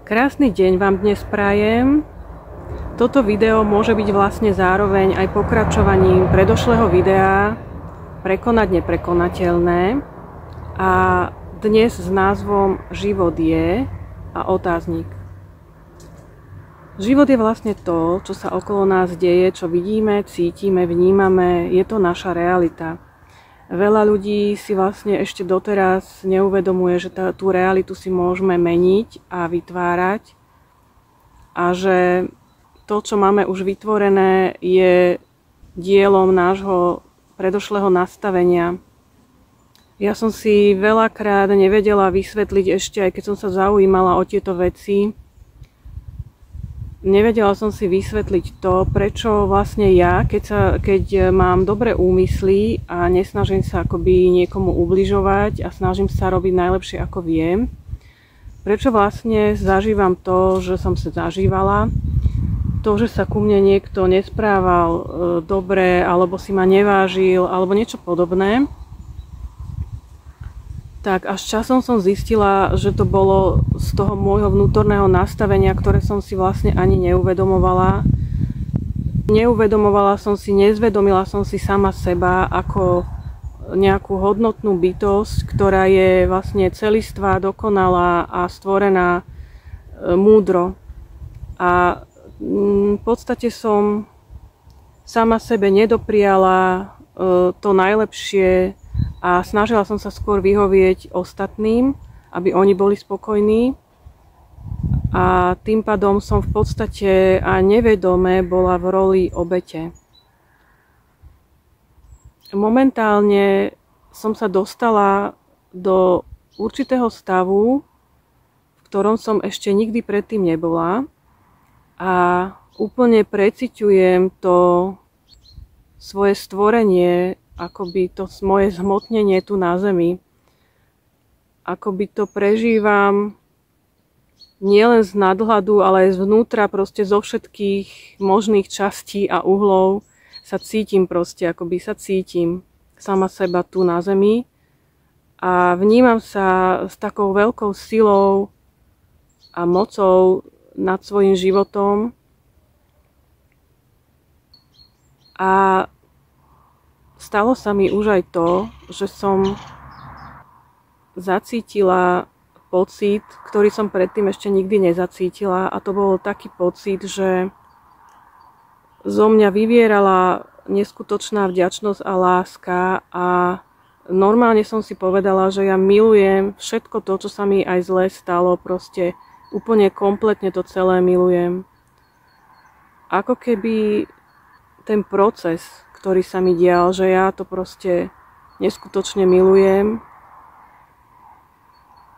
Krásny deň vám dnes prajem. Toto video môže byť vlastne zároveň aj pokračovaním predošlého videa Prekonať neprekonateľné a dnes s názvom Život je a otáznik. Život je vlastne to, čo sa okolo nás deje, čo vidíme, cítime, vnímame, je to naša realita. Veľa ľudí si vlastne ešte doteraz neuvedomuje, že tú realitu si môžeme meniť a vytvárať a že to, čo máme už vytvorené, je dielom nášho predošlého nastavenia. Ja som si veľakrát nevedela vysvetliť ešte, aj keď som sa zaujímala o tieto veci, nevedela som si vysvetliť to, prečo vlastne ja, keď mám dobré úmysly a nesnažím sa akoby niekomu ubližovať a snažím sa robiť najlepšie ako viem, prečo vlastne zažívam to, že som sa zažívala, to, že sa ku mne niekto nesprával dobre, alebo si ma nevážil, alebo niečo podobné. Tak až časom som zistila, že to bolo z toho môjho vnútorného nastavenia, ktoré som si vlastne ani neuvedomovala. Nezvedomila som si sama seba ako nejakú hodnotnú bytosť, ktorá je vlastne celistvá, dokonalá a stvorená múdro. A v podstate som sama sebe nedopriala to najlepšie, a snažila som sa skôr vyhovieť ostatným, aby oni boli spokojní. A tým pádom som v podstate a nevedome bola v roli obete. Momentálne som sa dostala do určitého stavu, v ktorom som ešte nikdy predtým nebola. A úplne preciťujem to svoje stvorenie, akoby to moje zhmotnenie tu na zemi. Akoby to prežívam nielen z nadhľadu, ale aj zvnútra, proste zo všetkých možných častí a uhlov sa cítim proste, akoby sa cítim sama seba tu na zemi a vnímam sa s takou veľkou silou a mocou nad svojím životom a stalo sa mi už aj to, že som zacítila pocit, ktorý som predtým ešte nikdy nezacítila, a to bol taký pocit, že zo mňa vyvierala neskutočná vďačnosť a láska a normálne som si povedala, že ja milujem všetko to, čo sa mi aj zle stalo, proste úplne kompletne to celé milujem. Ako keby ten proces, ktorý sa mi dial, že ja to proste neskutočne milujem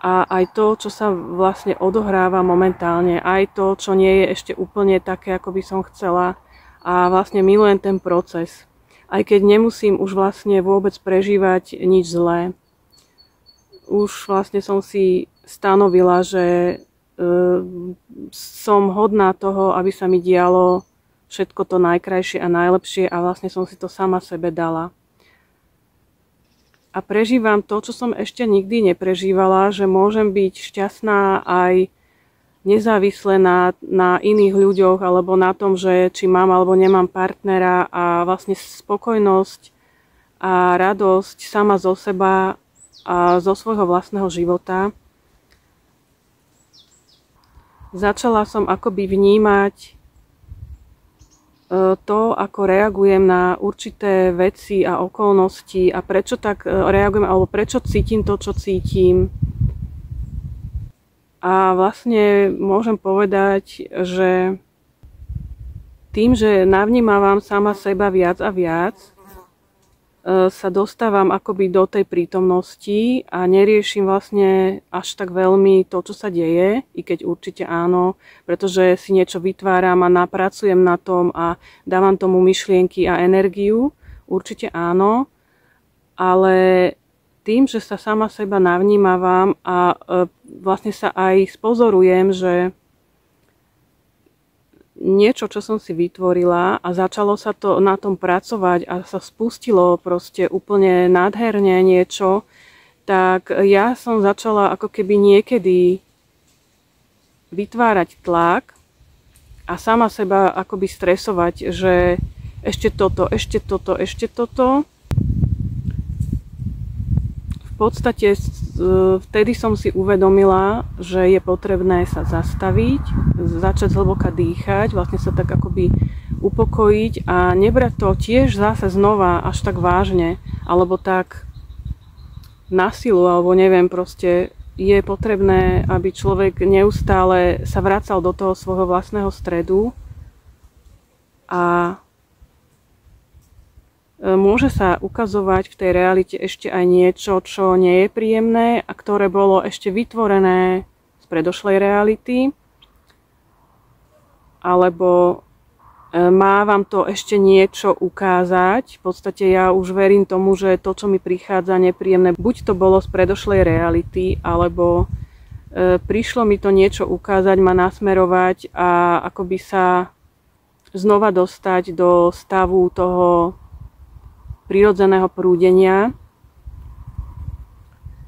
a aj to, čo sa vlastne odohráva momentálne, aj to, čo nie je ešte úplne také, ako by som chcela, a vlastne milujem ten proces, aj keď nemusím už vlastne vôbec prežívať nič zlé. Už vlastne som si stanovila, že som hodná toho, aby sa mi dialo všetko to najkrajšie a najlepšie a vlastne som si to sama sebe dala. A prežívam to, čo som ešte nikdy neprežívala, že môžem byť šťastná aj nezávisle na iných ľuďoch alebo na tom, že či mám alebo nemám partnera, a vlastne spokojnosť a radosť sama zo seba a zo svojho vlastného života. Začala som akoby vnímať to, ako reagujem na určité veci a okolnosti a prečo tak reagujem, alebo prečo cítim to, čo cítim. A vlastne môžem povedať, že tým, že navnímavam sama seba viac a viac, sa dostávam akoby do tej prítomnosti a neriešim vlastne až tak veľmi to, čo sa deje, i keď určite áno, pretože si niečo vytváram a napracujem na tom a dávam tomu myšlienky a energiu, určite áno, ale tým, že sa sama seba navnímavam a vlastne sa aj spozorujem, že niečo, čo som si vytvorila a začalo sa to na tom pracovať a sa spustilo proste úplne nádherne niečo, tak ja som začala ako keby niekedy vytvárať tlak a sama seba akoby stresovať, že ešte toto, ešte toto, ešte toto. V podstate vtedy som si uvedomila, že je potrebné sa zastaviť, začať zhlboka dýchať, vlastne sa tak akoby upokojiť a nebrať to tiež zase znova až tak vážne, alebo tak na silu, alebo neviem, proste je potrebné, aby človek neustále sa vracal do toho svojho vlastného stredu a môže sa ukazovať v tej realite ešte aj niečo, čo nie je príjemné a ktoré bolo ešte vytvorené z predošlej reality, alebo má vám to ešte niečo ukázať. V podstate ja už verím tomu, že to, čo mi prichádza nepríjemné, buď to bolo z predošlej reality, alebo prišlo mi to niečo ukázať, ma nasmerovať a akoby sa znova dostať do stavu toho prirodzeného prúdenia.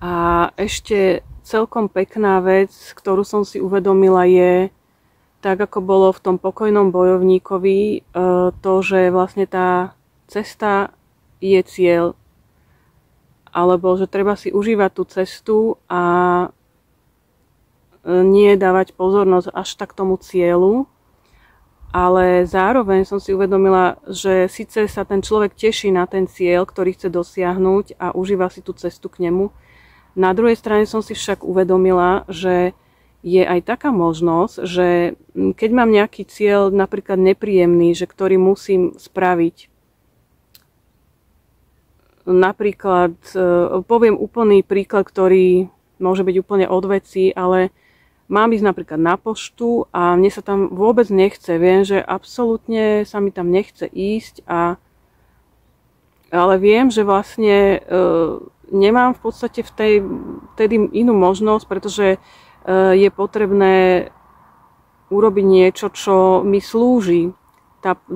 A ešte celkom pekná vec, ktorú som si uvedomila, je, tak ako bolo v tom Pokojnom bojovníkovi, to, že vlastne tá cesta je cieľ. Alebo že treba si užívať tú cestu a nie dávať pozornosť až tak tomu cieľu. Ale zároveň som si uvedomila, že síce sa ten človek teší na ten cieľ, ktorý chce dosiahnuť a užíva si tú cestu k nemu. Na druhej strane som si však uvedomila, že je aj taká možnosť, že keď mám nejaký cieľ napríklad nepríjemný, že ktorý musím spraviť. Napríklad, poviem úplný príklad, ktorý môže byť úplne od veci, ale mám ísť napríklad na poštu a mne sa tam vôbec nechce. Viem, že absolútne sa mi tam nechce ísť, ale viem, že vlastne nemám v podstate vtedy inú možnosť, pretože je potrebné urobiť niečo, čo mi slúži.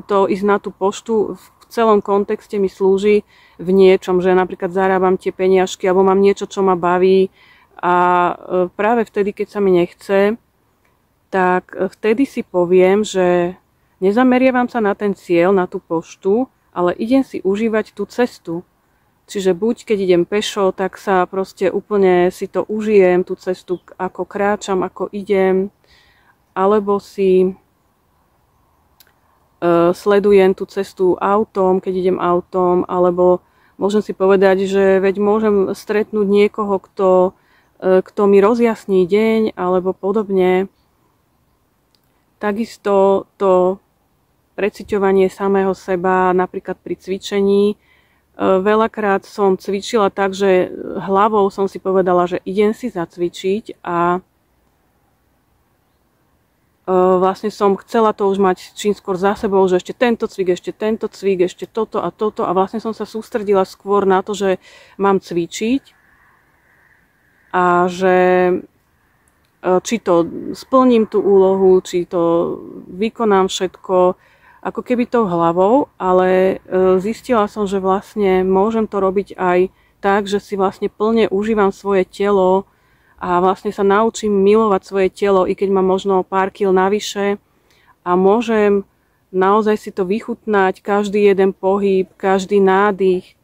To ísť na tú poštu v celom kontexte mi slúži v niečom, že napríklad zarábam tie peniažky alebo mám niečo, čo ma baví. A práve vtedy, keď sa mi nechce, tak vtedy si poviem, že nezameriavam sa na ten cieľ, na tú poštu, ale idem si užívať tú cestu. Čiže buď keď idem pešo, tak sa proste úplne si to užijem, tú cestu, ako kráčam, ako idem, alebo si sledujem tú cestu autom, keď idem autom, alebo môžem si povedať, že veď môžem stretnúť niekoho, kto mi rozjasní deň alebo podobne. Takisto to preciťovanie samého seba, napríklad pri cvičení. Veľakrát som cvičila tak, že hlavou som si povedala, že idem si zacvičiť a vlastne som chcela to už mať čím skôr za sebou, že ešte tento cvik, ešte toto a toto a vlastne som sa sústredila skôr na to, že mám cvičiť a že či to splním tú úlohu, či to vykonám všetko, ako keby tou hlavou, ale zistila som, že vlastne môžem to robiť aj tak, že si vlastne plne užívam svoje telo a vlastne sa naučím milovať svoje telo, i keď mám možno pár kil navyše a môžem naozaj si to vychutnať, každý jeden pohyb, každý nádych.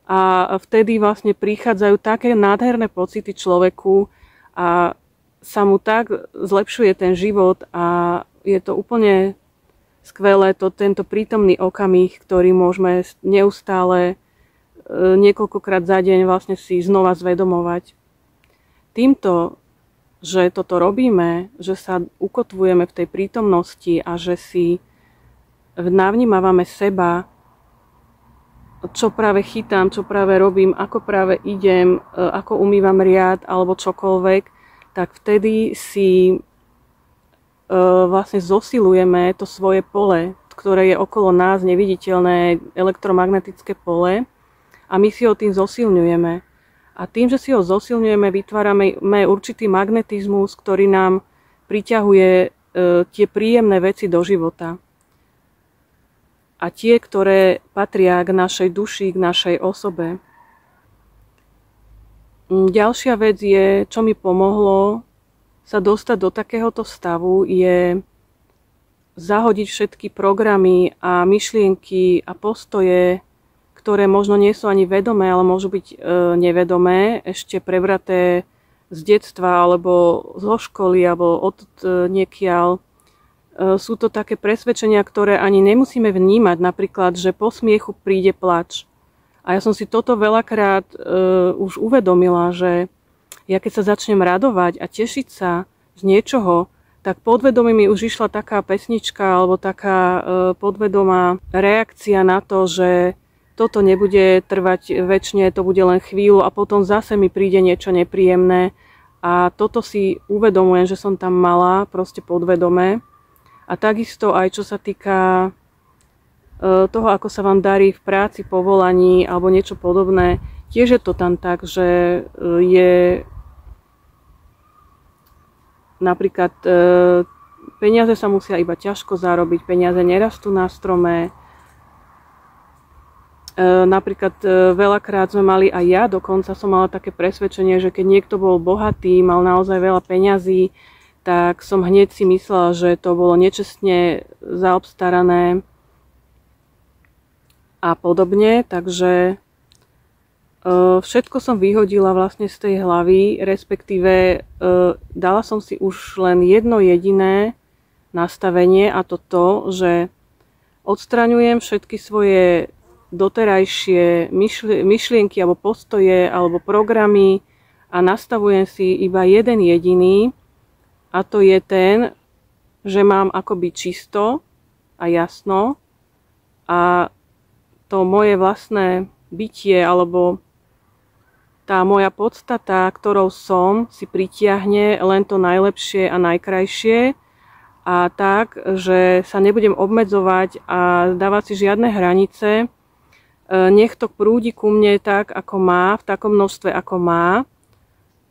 A vtedy vlastne prichádzajú také nádherné pocity človeku a sa mu tak zlepšuje ten život a je to úplne skvelé, tento prítomný okamih, ktorý môžeme neustále niekoľkokrát za deň vlastne si znova zvedomovať. Týmto, že toto robíme, že sa ukotvujeme v tej prítomnosti a že si navnímavame seba, čo práve chytám, čo práve robím, ako práve idem, ako umývam riad alebo čokoľvek, tak vtedy si vlastne zosilujeme to svoje pole, ktoré je okolo nás, neviditeľné elektromagnetické pole a my si ho tým zosilňujeme. A tým, že si ho zosilňujeme, vytvárame určitý magnetizmus, ktorý nám priťahuje tie príjemné veci do života. A tie, ktoré patria k našej duši, k našej osobe. Ďalšia vec je, čo mi pomohlo, sa dostať do takéhoto stavu je zahodiť všetky programy a myšlienky a postoje, ktoré možno nie sú ani vedomé, ale môžu byť nevedomé, ešte prebraté z detstva alebo zo školy alebo od niekiaľ. Sú to také presvedčenia, ktoré ani nemusíme vnímať, napríklad, že po smiechu príde plač. A ja som si toto veľakrát už uvedomila, že ja keď sa začnem radovať a tešiť sa z niečoho, tak podvedomí mi už išla taká pesnička alebo taká podvedomá reakcia na to, že toto nebude trvať väčšine, to bude len chvíľu a potom zase mi príde niečo nepríjemné. A toto si uvedomujem, že som tam mala proste podvedome. A takisto aj čo sa týka toho, ako sa vám darí v práci, povolaní alebo niečo podobné, tiež je to tam tak, že je napríklad peniaze sa musia iba ťažko zarobiť, peniaze nerastú na strome. Napríklad veľakrát sme mali, aj ja dokonca som mala také presvedčenie, že keď niekto bol bohatý, mal naozaj veľa peňazí, tak som hneď si myslela, že to bolo nečestne zaobstarané a podobne. Takže všetko som vyhodila vlastne z tej hlavy, respektíve dala som si už len jedno jediné nastavenie, a to, že odstraňujem všetky svoje doterajšie myšlienky alebo postoje alebo programy a nastavujem si iba jeden jediný, a to je ten, že mám akoby čisto a jasno a to moje vlastné bytie alebo tá moja podstata, ktorou som, si pritiahne len to najlepšie a najkrajšie a tak, že sa nebudem obmedzovať a dávať si žiadne hranice. Nech to prúdi ku mne tak, ako má, v takom množstve, ako má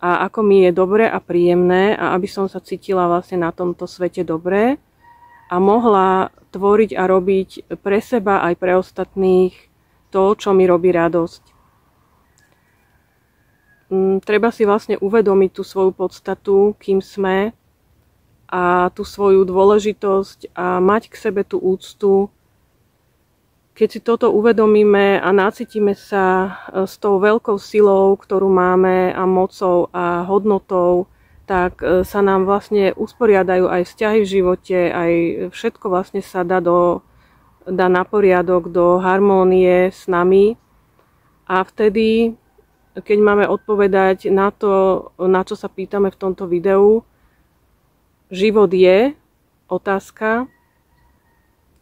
a ako mi je dobre a príjemné a aby som sa cítila vlastne na tomto svete dobre a mohla tvoriť a robiť pre seba aj pre ostatných to, čo mi robí radosť. Treba si vlastne uvedomiť tú svoju podstatu, kým sme a tú svoju dôležitosť a mať k sebe tú úctu. Keď si toto uvedomíme a nacítime sa s tou veľkou silou, ktorú máme a mocou a hodnotou, tak sa nám vlastne usporiadajú aj vzťahy v živote, aj všetko vlastne sa dá na poriadok, do harmónie s nami. A vtedy, keď máme odpovedať na to, na čo sa pýtame v tomto videu, život je otázka,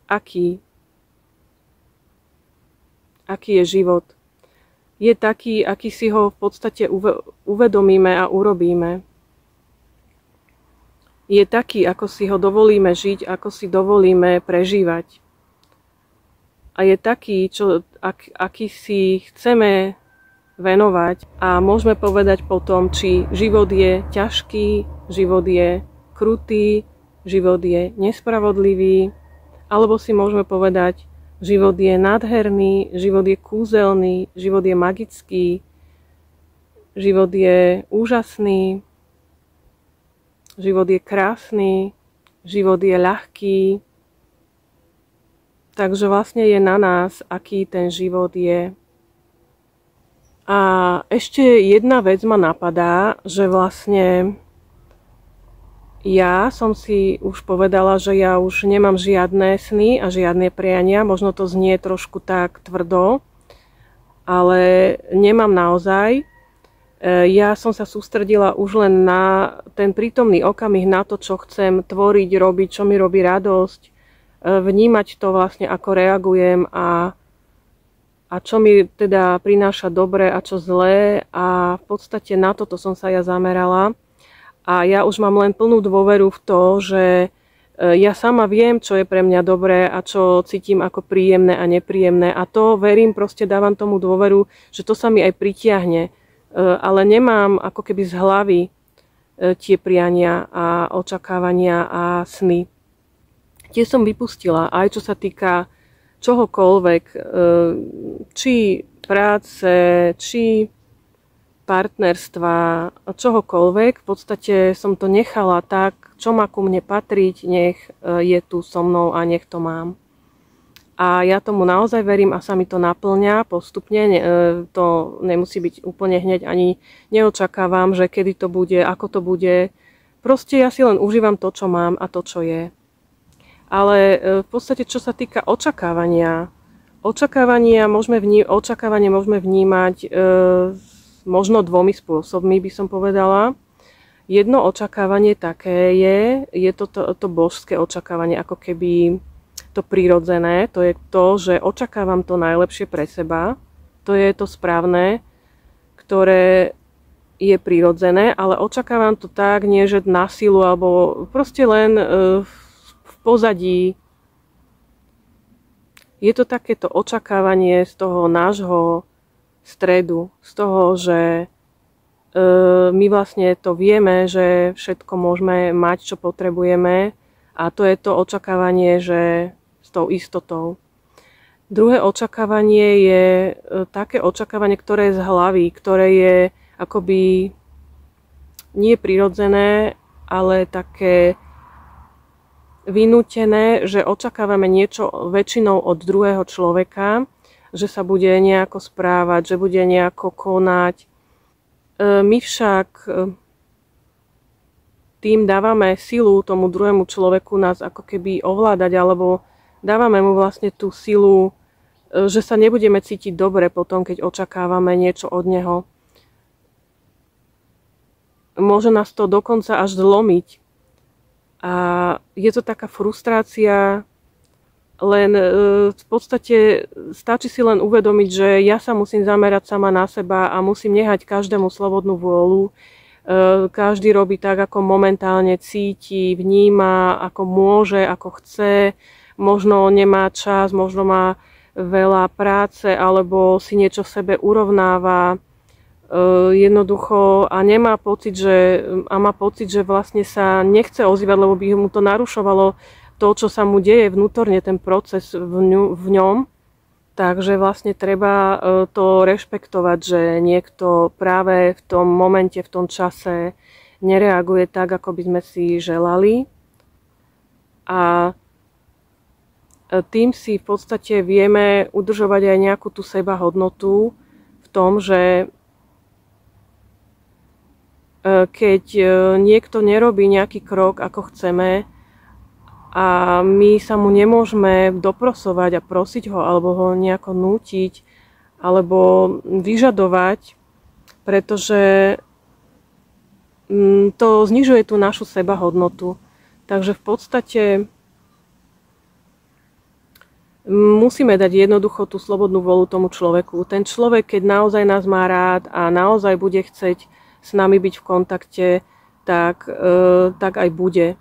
aký je život. Je taký, aký si ho v podstate uvedomíme a urobíme. Je taký, ako si ho dovolíme žiť, ako si dovolíme prežívať. A je taký, aký si chceme venovať a môžeme povedať potom, či život je ťažký, život je krutý, život je nespravodlivý, alebo si môžeme povedať, život je nádherný, život je kúzelný, život je magický, život je úžasný, život je krásny, život je ľahký. Takže vlastne je na nás, aký ten život je. A ešte jedna vec ma napadá, že vlastne ja som si už povedala, že ja už nemám žiadne sny a žiadne priania. Možno to znie trošku tak tvrdo, ale nemám naozaj. Ja som sa sústredila už len na ten prítomný okamih, na to, čo chcem tvoriť, robiť, čo mi robí radosť, vnímať to vlastne, ako reagujem a čo mi teda prináša dobre a čo zlé. A v podstate na toto som sa ja zamerala. A ja už mám len plnú dôveru v to, že ja sama viem, čo je pre mňa dobré a čo cítim ako príjemné a nepríjemné. A to verím, proste dávam tomu dôveru, že to sa mi aj pritiahne. Ale nemám ako keby z hlavy tie priania a očakávania a sny. Tie som vypustila, aj čo sa týka čohokoľvek, či práce, či partnerstva, čohokoľvek. V podstate som to nechala tak, čo má ku mne patriť, nech je tu so mnou a nech to mám. A ja tomu naozaj verím a sa mi to naplňa postupne. To nemusí byť úplne hneď, ani neočakávam, že kedy to bude, ako to bude. Proste ja si len užívam to, čo mám a to, čo je. Ale v podstate, čo sa týka očakávanie môžeme vnímať možno dvomi spôsobmi, by som povedala. Jedno očakávanie také je to božské očakávanie, ako keby to prirodzené, to je to, že očakávam to najlepšie pre seba, to je to správne, ktoré je prirodzené, ale očakávam to tak, nie že na silu, alebo proste len v pozadí. Je to takéto očakávanie z toho nášho stredu, z toho, že my vlastne to vieme, že všetko môžeme mať, čo potrebujeme, a to je to očakávanie, že s tou istotou. Druhé očakávanie je také očakávanie, ktoré je z hlavy, ktoré je akoby nie prirodzené, ale také vynútené, že očakávame niečo väčšinou od druhého človeka, že sa bude nejako správať, že bude nejako konať. My však tým dávame silu tomu druhému človeku nás ako keby ovládať, alebo dávame mu vlastne tú silu, že sa nebudeme cítiť dobre potom, keď očakávame niečo od neho. Môže nás to dokonca až zlomiť. A je to taká frustrácia, len v podstate stačí si len uvedomiť, že ja sa musím zamerať sama na seba a musím nehať každému slobodnú vôľu. Každý robí tak, ako momentálne cíti, vníma, ako môže, ako chce. Možno nemá čas, možno má veľa práce, alebo si niečo v sebe urovnáva. Jednoducho a má pocit, že vlastne sa nechce ozývať, lebo by mu to narušovalo to, čo sa mu deje vnútorne, ten proces v ňom. Takže vlastne treba to rešpektovať, že niekto práve v tom momente, v tom čase nereaguje tak, ako by sme si želali. A tým si v podstate vieme udržovať aj nejakú tú sebahodnotu v tom, že keď niekto nerobí nejaký krok, ako chceme, a my sa mu nemôžeme doprosovať a prosiť ho, alebo ho nejako nútiť, alebo vyžadovať, pretože to znižuje tú našu sebahodnotu. Takže v podstate musíme dať jednoducho tú slobodnú vôľu tomu človeku. Ten človek, keď naozaj nás má rád a naozaj bude chceť s nami byť v kontakte, tak aj bude.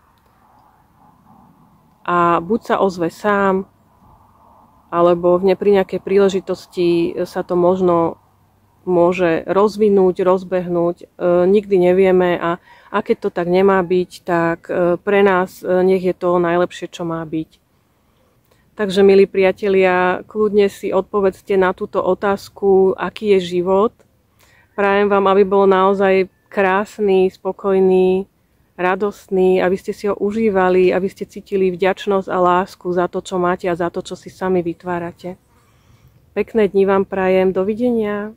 A buď sa ozve sám, alebo pri nejakej príležitosti sa to možno môže rozvinúť, rozbehnúť. Nikdy nevieme a keď to tak nemá byť, tak pre nás nech je to najlepšie, čo má byť. Takže, milí priatelia, kľudne si odpovedzte na túto otázku, aký je život. Prajem vám, aby bol naozaj krásny, spokojný, radostný, aby ste si ho užívali, aby ste cítili vďačnosť a lásku za to, čo máte a za to, čo si sami vytvárate. Pekné dni vám prajem. Dovidenia.